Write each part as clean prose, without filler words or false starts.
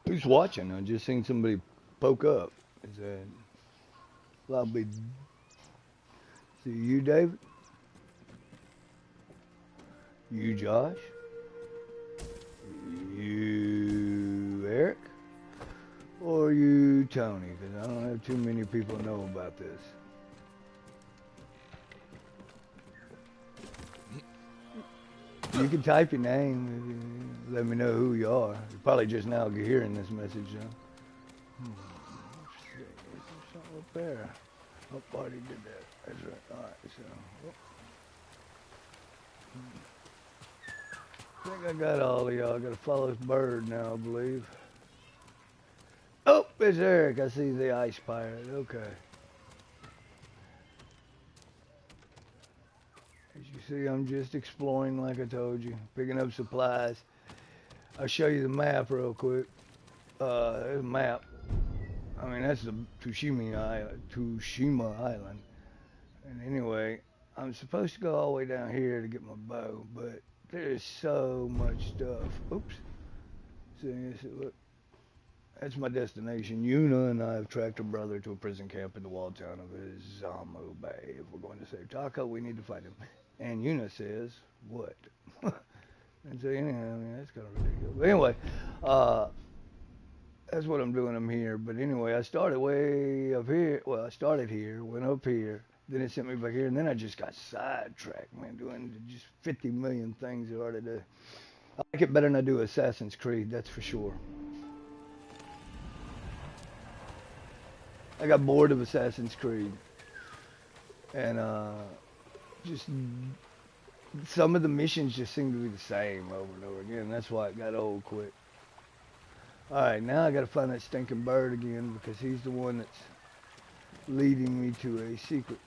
Who's watching? I just seen somebody poke up. Is that probably see you, David? You, Josh? You, Eric? Or you, Tony? Because I don't have too many people know about this. You can type your name. Let me know who you are. You're probably just now hearing this message, though. Let's see. Is there something up there? Oh, already did that. That's right. All right, so. I think I got all of y'all. I got to follow this bird now, I believe. Oh, it's Eric. I see the ice pirate. Okay. As you see, I'm just exploring like I told you, picking up supplies. I'll show you the map real quick. There's a map. I mean, that's the Tsushima Island. And anyway, I'm supposed to go all the way down here to get my bow, but there's so much stuff. Oops. See, look. That's my destination. Yuna and I have tracked her brother to a prison camp in the walled town of Izumo Bay. If we're going to save Taco, we need to fight him. And Yuna says, what? And so anyhow, I mean, that's kind of ridiculous. But anyway, that's what I'm doing. I'm here. But anyway, I started way up here. Well, I started here, went up here. Then it sent me back here. And then I just got sidetracked, man, doing just 50 million things I already do. I like it better than I do Assassin's Creed, that's for sure. I got bored of Assassin's Creed. And just some of the missions just seem to be the same over and over again. That's why it got old quick. Alright, now I gotta find that stinking bird again because he's the one that's leading me to a secret.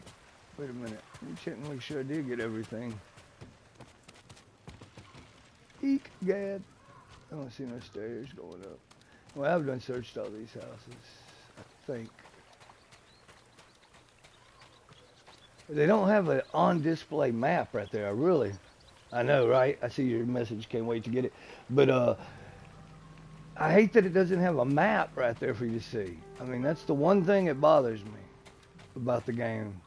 Wait a minute. Let me check and make sure I did get everything. Eek, gad. I don't see no stairs going up. Well, I've done searched all these houses, I think. They don't have an on-display map right there. I know, right? I see your message. Can't wait to get it. But I hate that it doesn't have a map right there for you to see. I mean, that's the one thing that bothers me. about the game.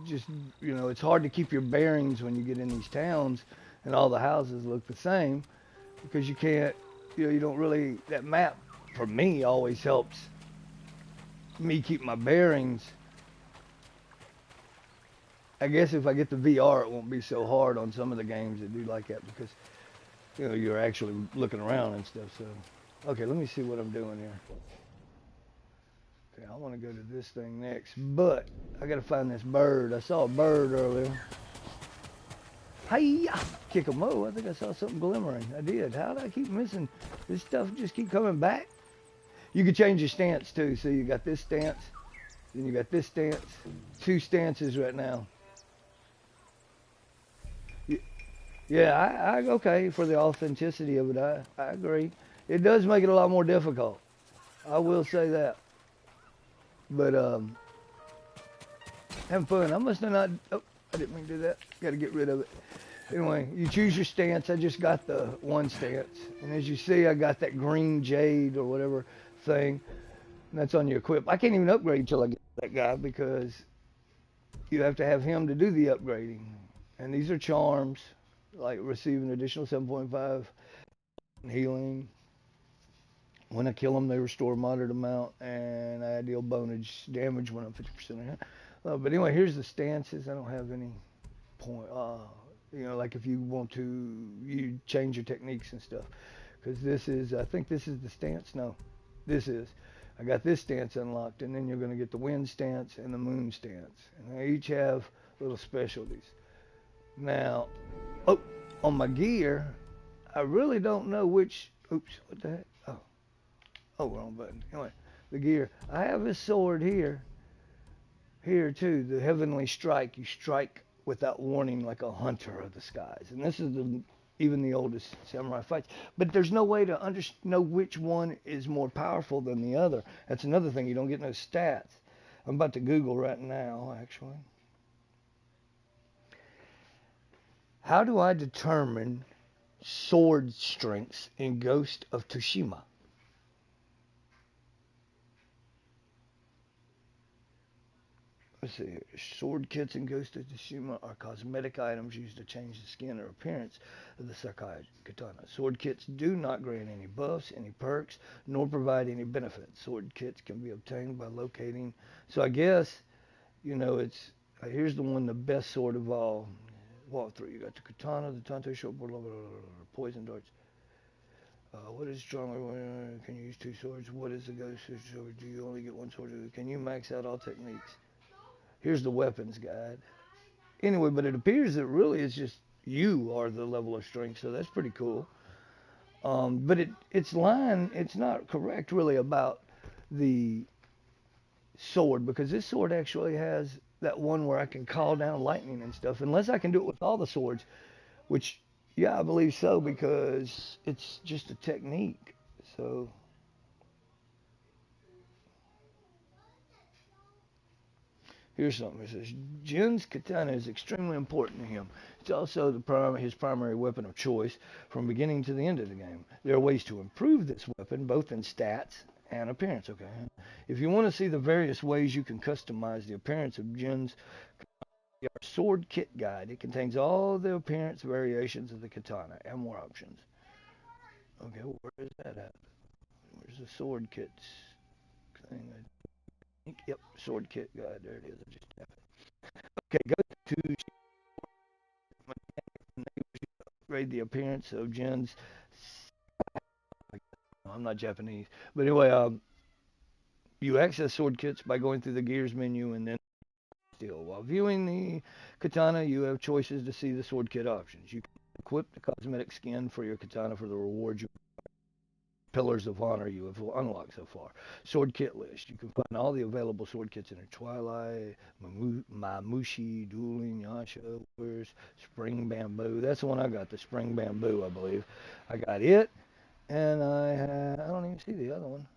Just, it's hard to keep your bearings when you get in these towns and all the houses look the same because you can't, you don't really, that map for me always helps me keep my bearings. I guess if I get the VR, it won't be so hard on some of the games that do like that because, you're actually looking around and stuff. So, okay, let me see what I'm doing here. Okay, I want to go to this thing next, but I got to find this bird. I saw a bird earlier. Hiya! Kick-a-mo. I think I saw something glimmering. I did. How did I keep missing? This stuff just keep coming back. You can change your stance too. So you got this stance, then you got this stance. 2 stances right now. Yeah, I okay for the authenticity of it. I agree. It does make it a lot more difficult. I will say that. But having fun. I must have not. Oh, I didn't mean to do that. Got to get rid of it. Anyway, you choose your stance. I just got the 1 stance, and as you see, I got that green jade or whatever thing. And that's on your equip. I can't even upgrade until I get that guy because you have to have him to do the upgrading. And these are charms, like receiving additional 7.5 healing. When I kill them, they restore a moderate amount, and I deal bonus damage when I'm 50% ahead. But anyway, here's the stances. I don't have any point. Like if you want to, you change your techniques and stuff. Because this is, I think this is the stance. No, this is. I got this stance unlocked, and then you're going to get the wind stance and the moon stance. And they each have little specialties. Now, on my gear, I really don't know which. Oops, what the heck? Oh, wrong button. Anyway, the gear. I have this sword here. Here too, the heavenly strike. You strike without warning like a hunter of the skies. And this is even the oldest samurai fights. But there's no way to know which one is more powerful than the other. That's another thing. You don't get no stats. I'm about to Google right now, actually. How do I determine sword strengths in Ghost of Tsushima? Let's see here. Sword kits in Ghost of Tsushima are cosmetic items used to change the skin or appearance of the Sakai katana. Sword kits do not grant any buffs, any perks, nor provide any benefits. Sword kits can be obtained by locating. So I guess, it's here's the one, the best sword of all. Walk through. You got the katana, the tanto short, poison darts. What is stronger? Can you use 2 swords? What is the ghost sword? Do you only get 1 sword? Can you max out all techniques? Here's the weapons guide. Anyway, but it appears that really it's just you are the level of strength, so that's pretty cool. But it's not correct really about the sword, because this sword actually has that one where I can call down lightning and stuff, unless I can do it with all the swords, which, yeah, I believe so, because it's just a technique. So here's something. It says, Jin's katana is extremely important to him. It's also his primary weapon of choice from beginning to the end of the game. There are ways to improve this weapon, both in stats and appearance. Okay. If you want to see the various ways you can customize the appearance of Jin's sword kit guide, it contains all the appearance variations of the katana and more options. Okay, where is that at? Where's the sword kits thing? Yep, sword kit guide. There it is. I just tap it. Okay, go to upgrade the appearance of Jin's. I'm not Japanese, but anyway, you access sword kits by going through the gears menu and then still. While viewing the katana, you have choices to see the sword kit options. You can equip the cosmetic skin for your katana for the rewards you pillars of honor you have unlocked so far. Sword kit list. You can find all the available sword kits in a Twilight, Mamushi, Dueling, Yasha, Spring Bamboo. That's the one I got, the Spring Bamboo, I believe. I got it, and I don't even see the other one.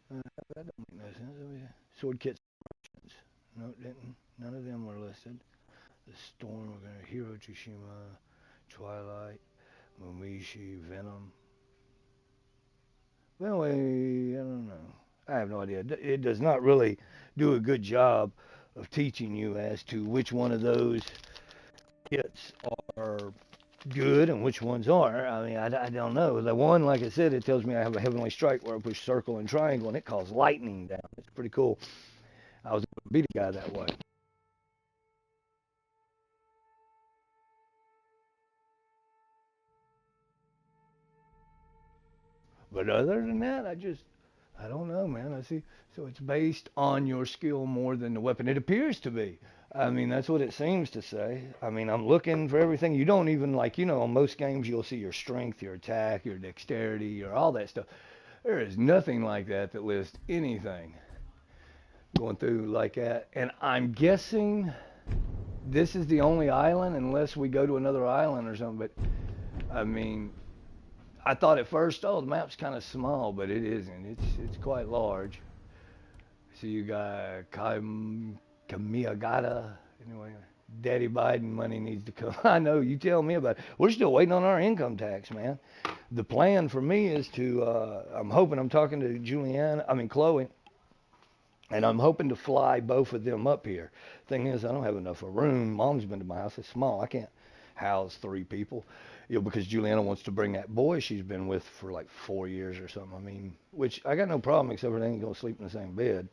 That don't make no sense. Sword kits options. No, it didn't. None of them were listed. The Storm, we're going to Hero Tsushima, Twilight, Mumishi, Venom. Well, I don't know. I have no idea. It does not really do a good job of teaching you as to which one of those hits are good and which ones aren't. I mean, I don't know. The one, like I said, it tells me I have a heavenly strike where I push circle and triangle, and it calls lightning down. It's pretty cool. I was able to beat a guy that way. But other than that, I don't know, man. I see. So it's based on your skill more than the weapon. It appears to be. I mean, that's what it seems to say. I mean, I'm looking for everything. You don't even like, on most games you'll see your strength, your attack, your dexterity, your all that stuff. There is nothing like that that lists anything going through like that. And I'm guessing this is the only island, unless we go to another island or something. But I mean, I thought at first, oh, the map's kind of small, but it isn't. It's quite large. So you got Kamiyagata. Anyway, Daddy Biden money needs to come. I know. You tell me about it. We're still waiting on our income tax, man. The plan for me is to. I'm talking to Chloe, and I'm hoping to fly both of them up here. Thing is, I don't have enough of a room. Mom's been to my house. It's small. I can't house 3 people. Because Juliana wants to bring that boy she's been with for like 4 years or something. I mean, which I got no problem except for they ain't gonna sleep in the same bed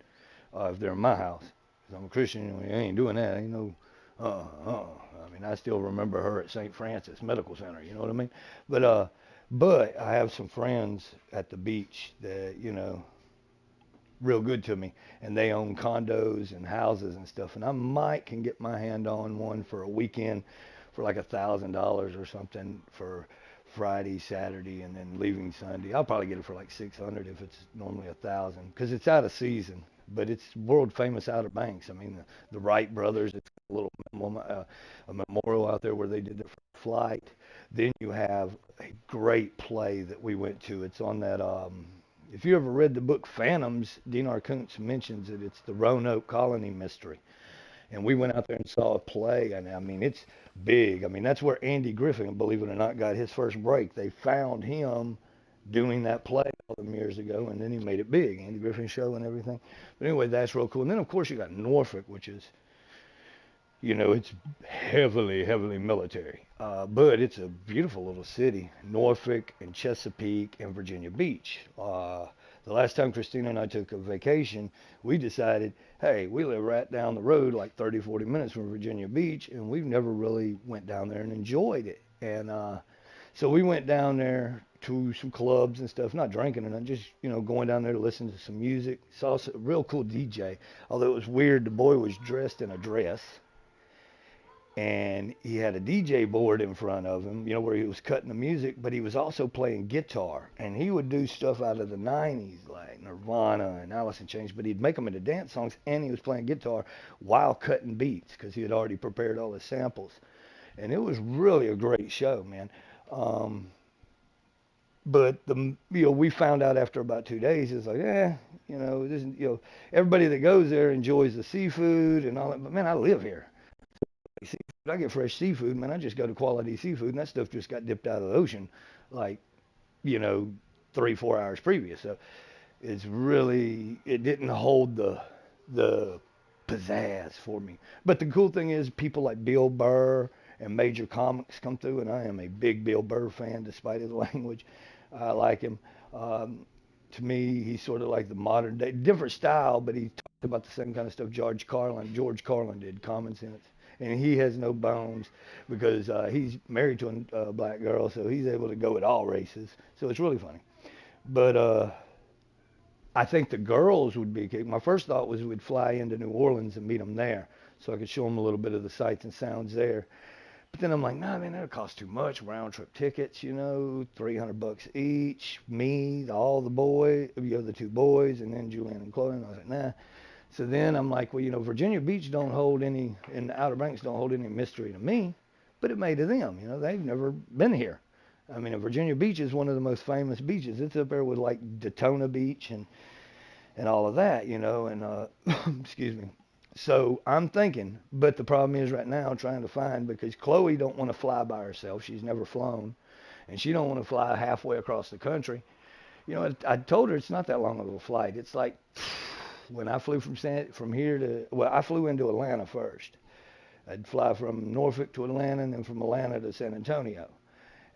if they're in my house. 'Cause I'm a Christian, you ain't doing that. Ain't no, I mean, I still remember her at St. Francis Medical Center. You know what I mean? But I have some friends at the beach that real good to me, and they own condos and houses and stuff, and I might can get my hand on one for a weekend for like $1,000 or something for Friday, Saturday, and then leaving Sunday. I'll probably get it for like 600 if it's normally 1,000, because it's out of season, but it's world famous Outer Banks. I mean, the Wright brothers. It's a little a memorial out there where they did their flight. Then you have a great play that we went to. It's on that. If you ever read the book Phantoms, Dinar Kuntz mentions it. It's the Roanoke Colony mystery. And we went out there and saw a play, and I mean, it's big. I mean, that's where Andy Griffin, believe it or not, got his first break. They found him doing that play all them years ago, and then he made it big, Andy Griffin show and everything. But anyway, that's real cool. And then, of course, you got Norfolk, which is, it's heavily, heavily military. But it's a beautiful little city. Norfolk and Chesapeake and Virginia Beach. The last time Christina and I took a vacation, we decided, hey, we live right down the road, like 30, 40 minutes from Virginia Beach, and we've never really went down there and enjoyed it. And so we went down there to some clubs and stuff, not drinking or nothing, just, going down there to listen to some music. Saw a real cool DJ, although it was weird. The boy was dressed in a dress, and he had a DJ board in front of him, where he was cutting the music, but he was also playing guitar, and he would do stuff out of the 90s, like Nirvana and Alice in Chains, but he'd make them into dance songs, and he was playing guitar while cutting beats, because he had already prepared all his samples, and it was really a great show, man. But we found out after about 2 days, it's like, this, everybody that goes there enjoys the seafood and all that, but man, I live here. Seafood. I get fresh seafood, man. I just go to Quality Seafood, and that stuff just got dipped out of the ocean, like, 3-4 hours previous. So it didn't hold the pizzazz for me. But the cool thing is, people like Bill Burr and Major Comics come through, and I am a big Bill Burr fan, despite his language. I like him. To me, he's sort of like the modern day, different style, but he talked about the same kind of stuff George Carlin did, Common Sense. And he has no bones because he's married to a black girl, so he's able to go at all races. So it's really funny. But I think the girls would be. My first thought was we'd fly into New Orleans and meet them there, so I could show them a little bit of the sights and sounds there. But then I'm like, nah, man, that'll cost too much. Round trip tickets, $300 each. Me, all the boys, the 2 boys, and then Julian and Chloe. And I was like, nah. So then I'm like, well, Virginia Beach don't hold any, and the Outer Banks don't hold any mystery to me, but it may to them. They've never been here. I mean, Virginia Beach is one of the most famous beaches. It's up there with like Daytona Beach and all of that, and excuse me. So I'm thinking, but the problem is right now trying to find, because Chloe don't want to fly by herself. She's never flown, and she don't want to fly halfway across the country. I told her it's not that long of a flight. It's like when I flew from here to, well, I flew into Atlanta first. I'd fly from Norfolk to Atlanta and then from Atlanta to San Antonio.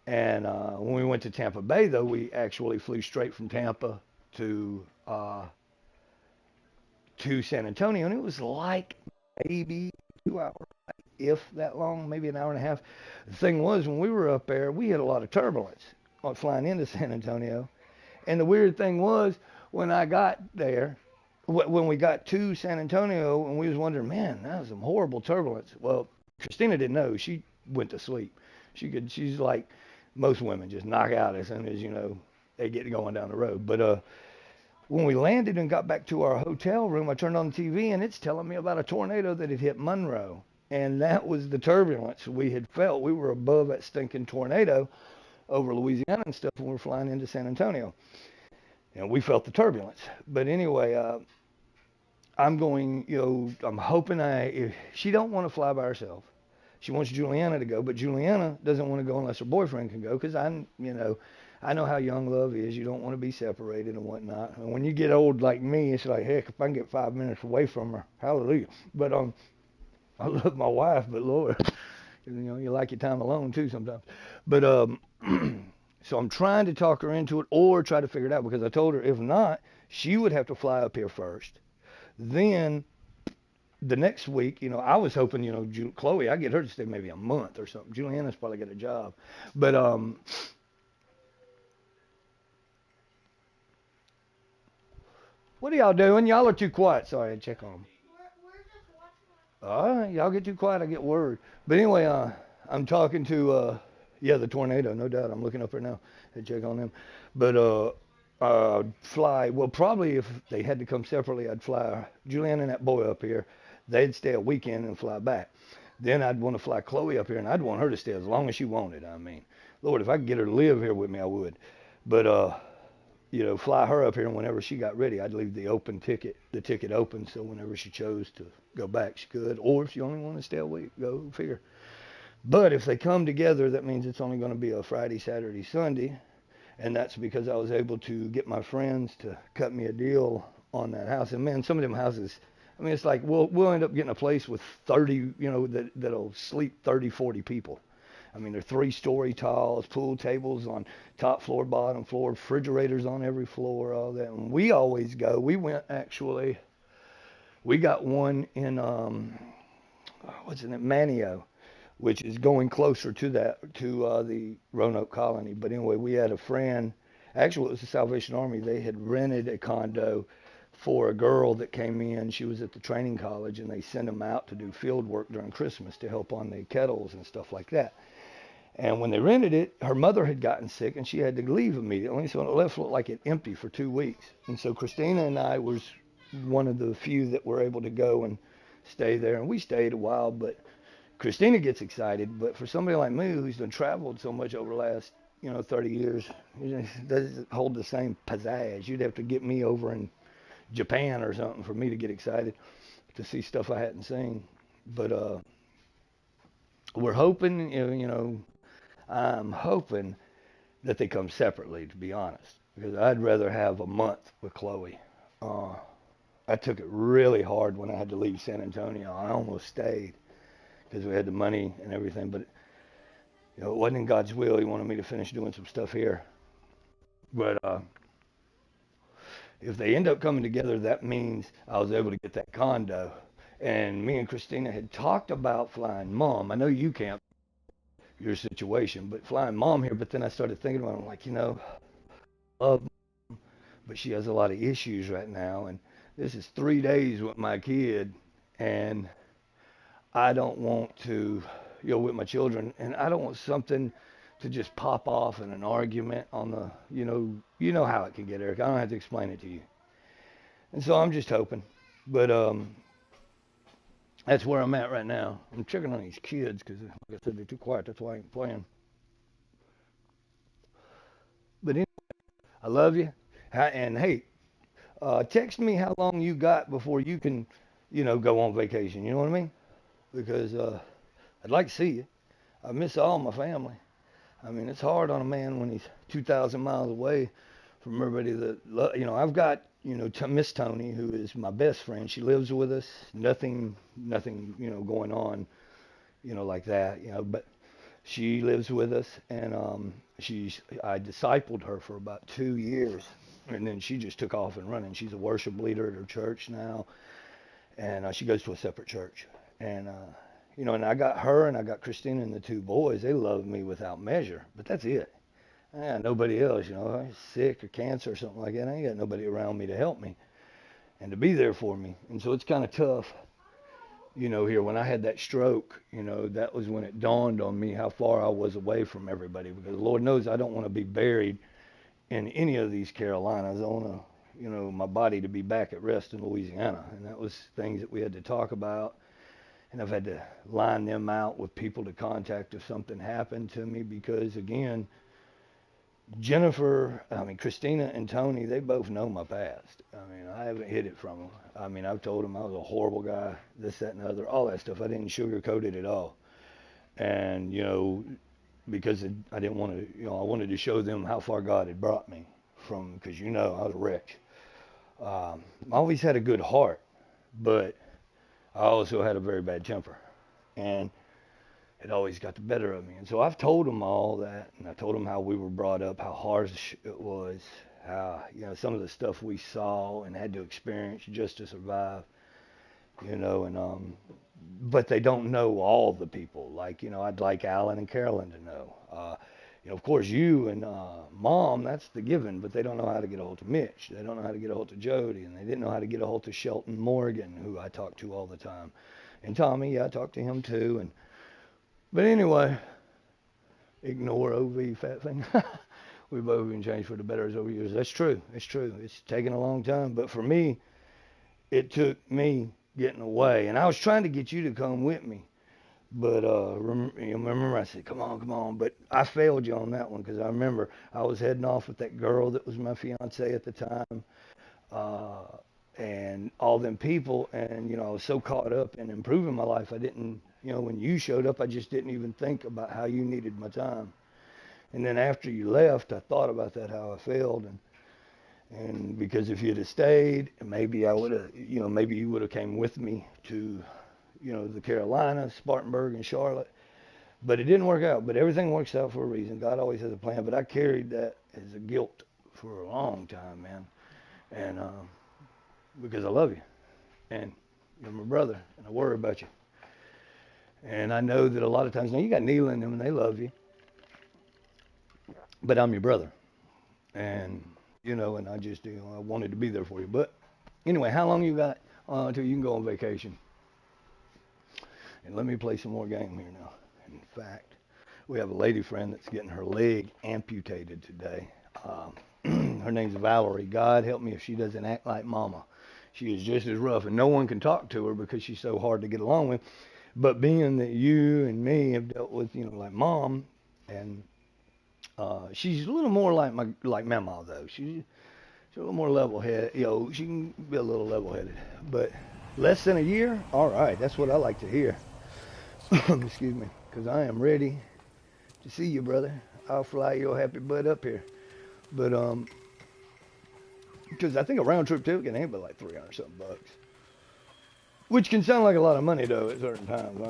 And when we went to Tampa Bay, though, we actually flew straight from Tampa to San Antonio, and it was like maybe 2 hours, if that long, maybe an hour and a half. The thing was, when we were up there, we had a lot of turbulence flying into San Antonio. And the weird thing was, when I got there, when we got to San Antonio, and we was wondering, man, that was some horrible turbulence. Well, Christina didn't know. She went to sleep. She's like most women, just knock out as soon as, they get going down the road. But when we landed and got back to our hotel room, I turned on the TV, and it's telling me about a tornado that had hit Monroe. And that was the turbulence we had felt. We were above that stinking tornado over Louisiana and stuff when we were flying into San Antonio. And we felt the turbulence. But anyway, I'm going, I'm hoping if she don't want to fly by herself. She wants Juliana to go, but Juliana doesn't want to go unless her boyfriend can go, because I know how young love is. You don't want to be separated and whatnot. And when you get old like me, it's like, heck, if I can get 5 minutes away from her, hallelujah. But I love my wife, but Lord, you like your time alone too sometimes. But so I'm trying to talk her into it or try to figure it out, because I told her if not, she would have to fly up here first. Then the next week, I was hoping, Chloe, I get her to stay maybe a month or something. Juliana's probably got a job. But what are y'all doing? Y'all are too quiet. Sorry, I check on them. All right, y'all get too quiet, I get worried. But anyway, I'm talking to, the tornado, no doubt. I'm looking up right now to check on them. But fly, well, probably if they had to come separately, I'd fly Juliana and that boy up here. They'd stay a weekend and fly back. Then I'd want to fly Chloe up here, and I'd want her to stay as long as she wanted. I mean, Lord, if I could get her to live here with me, I would. But, fly her up here, and whenever she got ready, I'd leave the ticket open, so whenever she chose to go back, she could. Or if she only wanted to stay a week, go figure. But if they come together, that means it's only going to be a Friday, Saturday, Sunday. And that's because I was able to get my friends to cut me a deal on that house. And man, some of them houses, I mean, it's like we'll end up getting a place with 30, that'll sleep 30, 40 people. I mean, they're 3-story tiles, pool tables on top floor, bottom floor, refrigerators on every floor, all that. And we always go. We got one in, Manio, which is going closer to the Roanoke colony. But anyway, we had a friend, actually it was the Salvation Army. They had rented a condo for a girl that came in. She was at the training college, and they sent them out to do field work during Christmas to help on the kettles and stuff like that. And when they rented it, her mother had gotten sick, and she had to leave immediately, so it left like it empty for 2 weeks. And so Christina and I was one of the few that were able to go and stay there, and we stayed a while. But Christina gets excited, but for somebody like me who's done traveled so much over the last 30 years, it doesn't hold the same pizzazz. You'd have to get me over in Japan or something for me to get excited to see stuff I hadn't seen. But we're hoping, I'm hoping that they come separately, to be honest, because I'd rather have a month with Chloe. I took it really hard when I had to leave San Antonio. I almost stayed because we had the money and everything, but it wasn't in God's will. He wanted me to finish doing some stuff here. But if they end up coming together, that means I was able to get that condo. And me and Christina had talked about flying Mom. I know you can't, your situation, but flying Mom here. But then I started thinking about it. I'm like, love Mom, but she has a lot of issues right now. And this is 3 days with my kid. And I don't want to, with my children. And I don't want something to just pop off in an argument on the, you know how it can get, Eric. I don't have to explain it to you. And so I'm just hoping. But that's where I'm at right now. I'm checking on these kids because, like I said, they're too quiet. That's why I ain't playing. But anyway, I love you. And hey, text me how long you got before you can, go on vacation. You know what I mean? Because I'd like to see you. I miss all my family. I mean, it's hard on a man when he's 2,000 miles away from everybody that, I've got, Miss Tony, who is my best friend. She lives with us. Nothing, going on, like that, but she lives with us, and I discipled her for about 2 years, and then she just took off and running. She's a worship leader at her church now, and she goes to a separate church. And and I got her, and I got Christina and the two boys. They love me without measure, but that's it. I got nobody else, I'm sick or cancer or something like that. I ain't got nobody around me to help me and to be there for me. And so it's kind of tough, here when I had that stroke, that was when it dawned on me how far I was away from everybody, because Lord knows I don't want to be buried in any of these Carolinas. I want to, my body to be back at rest in Louisiana. And that was things that we had to talk about. And I've had to line them out with people to contact if something happened to me, because again, Christina and Tony, they both know my past. I haven't hid it from them. I've told them I was a horrible guy, this, that, and the other, all that stuff. I didn't sugarcoat it at all. And, because I didn't want to, I wanted to show them how far God had brought me from, because, I was a wreck. I always had a good heart, but I also had a very bad temper. And it always got the better of me. And so I've told them all that, and I told them how we were brought up, how harsh it was, how, some of the stuff we saw and had to experience just to survive, but they don't know all the people. Like, I'd like Alan and Carolyn to know. Of course, you and Mom, that's the given, but they don't know how to get a hold of Mitch. They don't know how to get a hold of Jody, and they didn't know how to get a hold of Shelton Morgan, who I talk to all the time. And Tommy, I talk to him too. But anyway, ignore OV, fat thing. We've both been changed for the better over years. That's true. It's true. It's taken a long time. But for me, it took me getting away. And I was trying to get you to come with me. But remember I said, come on. But I failed you on that one, because I remember I was heading off with that girl that was my fiance at the time. And all them people. And, I was so caught up in improving my life, I didn't... when you showed up, I just didn't even think about how you needed my time. And then after you left, I thought about that, how I failed. And because if you'd have stayed, maybe I would have, maybe you would have came with me to, the Carolinas, Spartanburg, and Charlotte. But it didn't work out. But everything works out for a reason. God always has a plan. But I carried that as a guilt for a long time, man. And because I love you. And you're my brother. And I worry about you. And I know that a lot of times, now you got Neil in them and they love you, but I'm your brother. And, and I just, I wanted to be there for you. But anyway, how long you got until you can go on vacation? And let me play some more game here now. In fact, we have a lady friend that's getting her leg amputated today. Her name's Valerie. God help me if she doesn't act like mama. She is just as rough, and no one can talk to her because she's so hard to get along with. But being that you and me have dealt with, like Mom, and she's a little more like Mama, though. She's a little more level-headed. She can be a little level-headed. But less than a year? All right, that's what I like to hear. Excuse me, because I am ready to see you, brother. I'll fly your happy butt up here. But, because I think a round-trip ticket can ain't but like $300-something bucks. Which can sound like a lot of money, though, at certain times.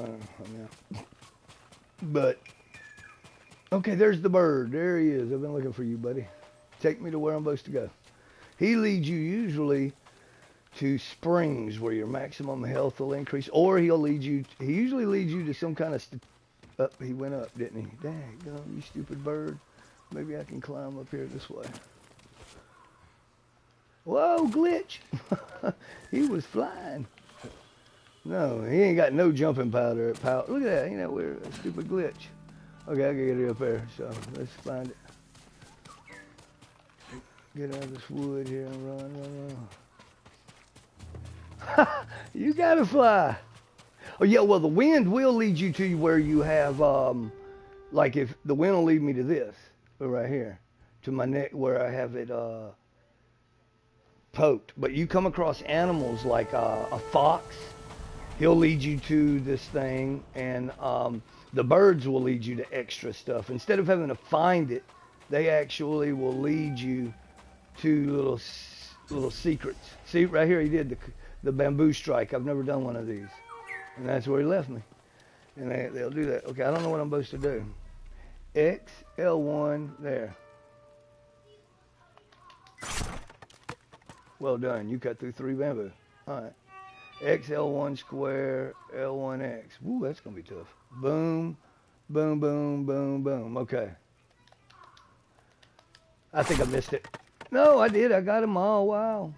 But, okay, there's the bird. There he is. I've been looking for you, buddy. Take me to where I'm supposed to go. He leads you usually to springs where your maximum health will increase, or he usually leads you to some kind of, he went up, didn't he? Dang, you stupid bird. Maybe I can climb up here this way. Whoa, glitch. He was flying. No, he ain't got no jumping powder. Look at that. Ain't that weird? A stupid glitch. Okay, I can get it up there. So let's find it. Get out of this wood here and run. You gotta fly. Oh yeah, well the wind will lead you to where you have, like if the wind will lead me to this, right here, to my neck where I have it poked. But you come across animals like a fox. He'll lead you to this thing, and the birds will lead you to extra stuff. Instead of having to find it, they actually will lead you two little secrets. See, right here he did the bamboo strike. I've never done one of these. And that's where he left me. And they'll do that. Okay, I don't know what I'm supposed to do. X, L1, there. Well done. You cut through 3 bamboo. All right. X, L1 square, L1X. Woo, that's going to be tough. Boom, boom, boom, boom, boom. Okay. I think I missed it. No, I did. I got them all. Wow.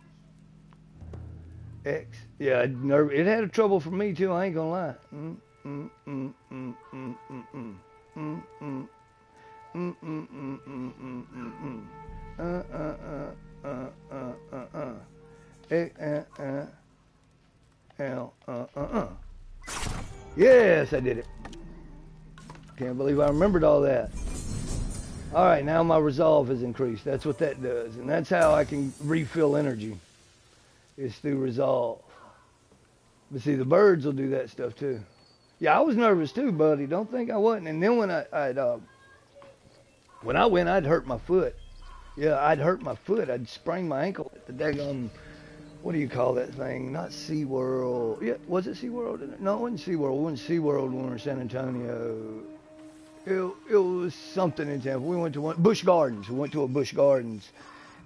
X. Yeah, it had a trouble for me, too. I ain't going to lie. Yes, I did it. Can't believe I remembered all that. All right, now my resolve has increased. That's what that does. And that's how I can refill energy, is through resolve. But see, the birds will do that stuff too. Yeah, I was nervous too, buddy. Don't think I wasn't. And then when I went, I'd hurt my foot. Yeah, I'd hurt my foot. I'd sprain my ankle at the daggone, what do you call that thing? Not SeaWorld. Yeah, was it SeaWorld? No, it wasn't SeaWorld. We went to SeaWorld when we were in San Antonio. It was something in Tampa. We went to Busch Gardens. We went to a Busch Gardens.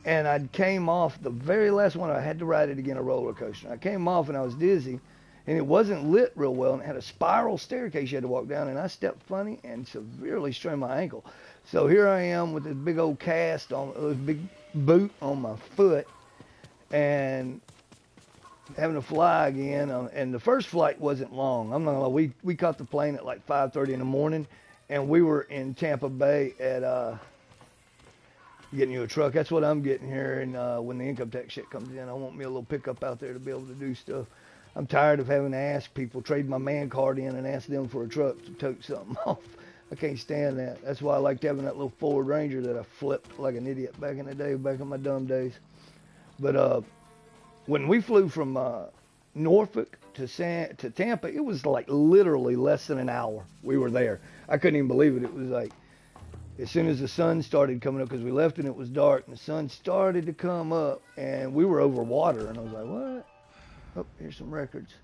And I came off the very last one. I had to ride it again, a roller coaster. I came off and I was dizzy. And it wasn't lit real well. And it had a spiral staircase you had to walk down. And I stepped funny and severely strained my ankle. So here I am with this big old cast on, this big boot on my foot. And having to fly again. And the first flight wasn't long. I'm not gonna lie. We caught the plane at like 5:30 in the morning. And we were in Tampa Bay at getting you a truck. That's what I'm getting here. And when the income tax shit comes in, I want me a little pickup out there to be able to do stuff. I'm tired of having to ask people, trade my man card in and ask them for a truck to tote something off. I can't stand that. That's why I liked having that little Ford Ranger that I flipped like an idiot back in the day, back in my dumb days. But when we flew from Norfolk to Tampa, it was like literally less than an hour. We were there. I couldn't even believe it. It was like, as soon as the sun started coming up, because we left and it was dark, and the sun started to come up, and we were over water, and I was like, what? Oh, here's some records.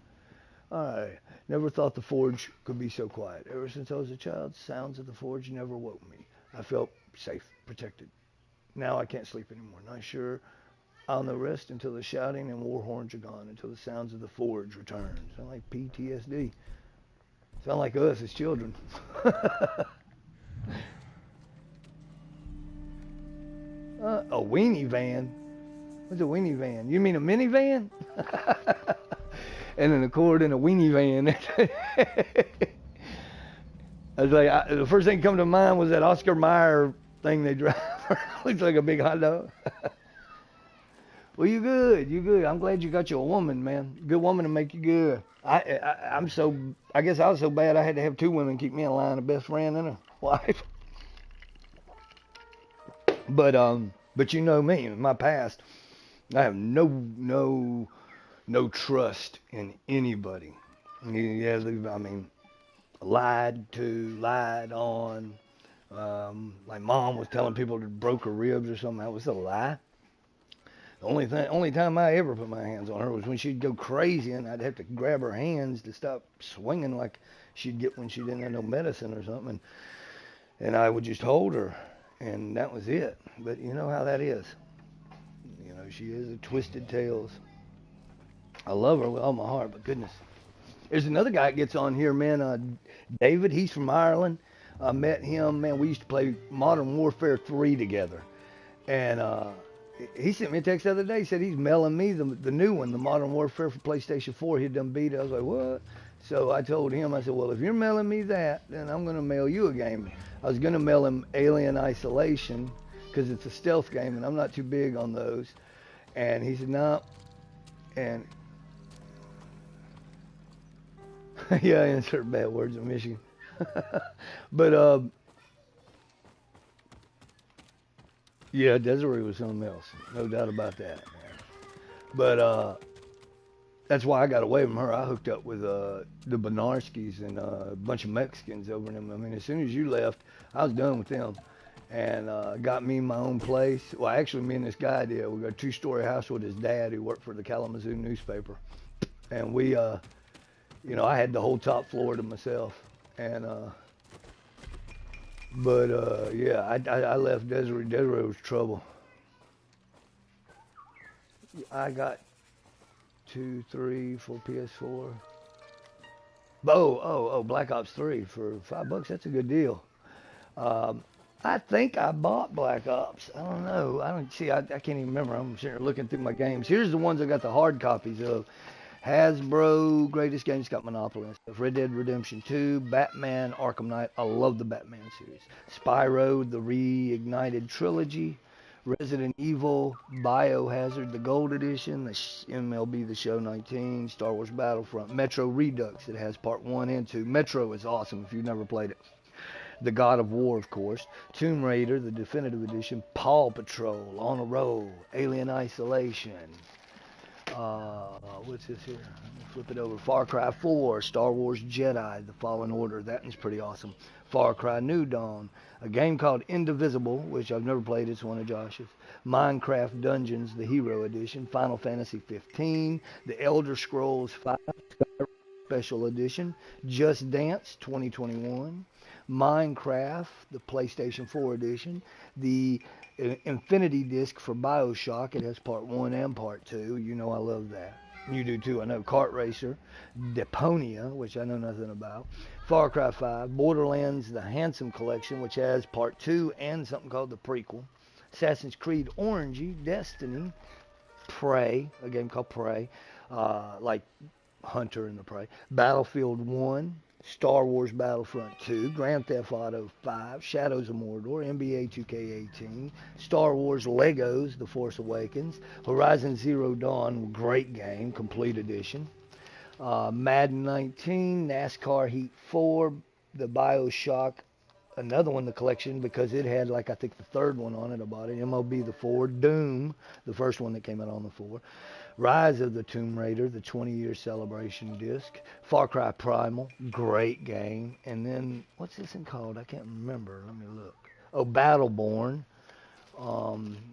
All right. Never thought the forge could be so quiet. Ever since I was a child, sounds of the forge never woke me. I felt safe, protected. Now I can't sleep anymore. Not sure I'll know rest until the shouting and war horns are gone, until the sounds of the forge return. Sound like PTSD. Sound like us as children. A weenie van? What's a weenie van? You mean a minivan? And an Accord and a weenie van. I was like, the first thing that come to mind was that Oscar Mayer thing they drive. Looks like a big hot dog. Well, you good. You good. I'm glad you got you a woman, man. Good woman to make you good. I guess I was so bad I had to have 2 women keep me in line, a best friend and a wife. But you know me, in my past, I have no trust in anybody. Yeah, I mean, lied to, lied on. Like mom was telling people that broke her ribs or something. That was a lie. The only time I ever put my hands on her was when she'd go crazy, and I'd have to grab her hands to stop swinging like she'd get when she didn't have no medicine or something. And I would just hold her, and that was it. But you know how that is. You know, she is a twisted tales. I love her with all my heart, but goodness. There's another guy that gets on here, man, David. He's from Ireland. I met him, man. We used to play Modern Warfare 3 together. And he sent me a text the other day. He said he's mailing me the new one, the Modern Warfare for PlayStation 4. He'd done beat it. I was like, what? So I told him, I said, well, if you're mailing me that, then I'm going to mail you a game. I was going to mail him Alien Isolation because it's a stealth game, and I'm not too big on those. And he said, no. And yeah, I insert bad words in Michigan. But yeah, Desiree was something else, no doubt about that. But that's why I got away from her. I hooked up with the Benarskis and a bunch of Mexicans over them. I mean, as soon as you left, I was done with them. and got me my own place. Well, actually, me and this guy did. We got a 2-story house with his dad, who worked for the Kalamazoo newspaper, and we, you know, I had the whole top floor to myself, and yeah, I left Desiree. Desiree was trouble. I got 2, 3 for PS4. Black Ops 3 for $5. That's a good deal. I think I bought Black Ops. I don't know. I can't even remember. I'm sitting here looking through my games. Here's the ones I got the hard copies of. Hasbro, Greatest Games, got Monopoly and stuff. Red Dead Redemption 2, Batman, Arkham Knight. I love the Batman series. Spyro, the Reignited Trilogy, Resident Evil, Biohazard, the Gold Edition, the MLB The Show 19, Star Wars Battlefront, Metro Redux. It has part 1 and 2. Metro is awesome if you've never played it. The God of War, of course. Tomb Raider, the Definitive Edition. Paw Patrol, On a Roll, Alien Isolation. What's this here? Let me flip it over. Far Cry 4, Star Wars Jedi, The Fallen Order. That one's pretty awesome. Far Cry New Dawn. A game called Indivisible, which I've never played. It's one of Josh's. Minecraft Dungeons, the Hero Edition. Final Fantasy 15. The Elder Scrolls 5 Special Edition. Just Dance 2021. Minecraft, the PlayStation 4 edition. The Infinity Disc for BioShock. It has part 1 and part 2. You know I love that. You do too, I know. Kart Racer, Deponia, which I know nothing about. Far Cry 5, Borderlands, the Handsome Collection, which has part 2 and something called the prequel. Assassin's Creed Orangey, Destiny, Prey, a game called Prey, like Hunter and the Prey. Battlefield 1, Star Wars Battlefront 2, Grand Theft Auto 5, Shadows of Mordor, NBA 2K18, Star Wars Legos, The Force Awakens, Horizon Zero Dawn, great game, complete edition, Madden 19, NASCAR Heat 4, the BioShock, another one, the collection, because it had, like, I think the third one on it, I bought it, MLB The 4, Doom, the first one that came out on the 4, Rise of the Tomb Raider, the 20-year celebration disc. Far Cry Primal, great game. And then, what's this one called? I can't remember. Let me look. Oh, Battleborn,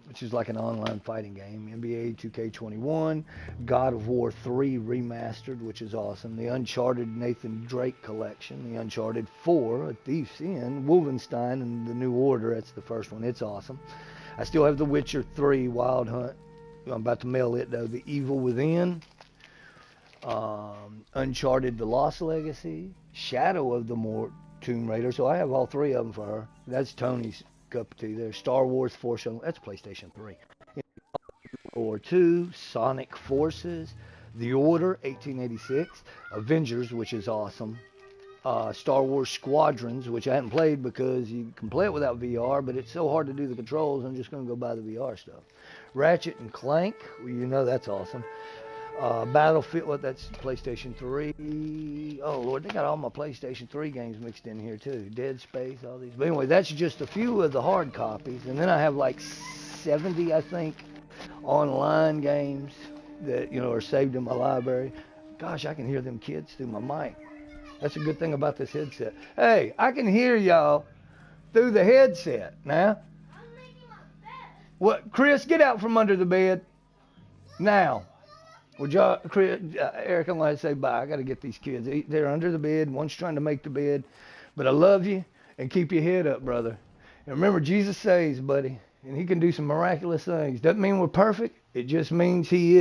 which is like an online fighting game. NBA 2K21. God of War 3 Remastered, which is awesome. The Uncharted Nathan Drake Collection. The Uncharted 4, A Thief's End. Wolfenstein and The New Order, that's the first one. It's awesome. I still have The Witcher 3 Wild Hunt. I'm about to mail it though. The Evil Within, Uncharted: The Lost Legacy, Shadow of the Tomb Raider. So I have all 3 of them for her. That's Tony's cup of tea there. Star Wars Force, that's PlayStation 3. War 2, Sonic Forces, The Order 1886, Avengers, which is awesome. Star Wars Squadrons, which I haven't played because you can play it without VR, but it's so hard to do the controls, I'm just going to go buy the VR stuff. Ratchet and Clank, well, you know that's awesome. Battlefield, that's PlayStation 3. Oh, Lord, they got all my PlayStation 3 games mixed in here, too. Dead Space, all these. But anyway, that's just a few of the hard copies. And then I have like 70, I think, online games that, you know, are saved in my library. Gosh, I can hear them kids through my mic. That's a good thing about this headset. Hey, I can hear y'all through the headset. Now, what? Chris, get out from under the bed now. Would y'all, Chris, Eric, I'm going to say bye. I got to get these kids. They're under the bed. One's trying to make the bed. But I love you, and keep your head up, brother. And remember, Jesus saves, buddy, and he can do some miraculous things. Doesn't mean we're perfect. It just means he is.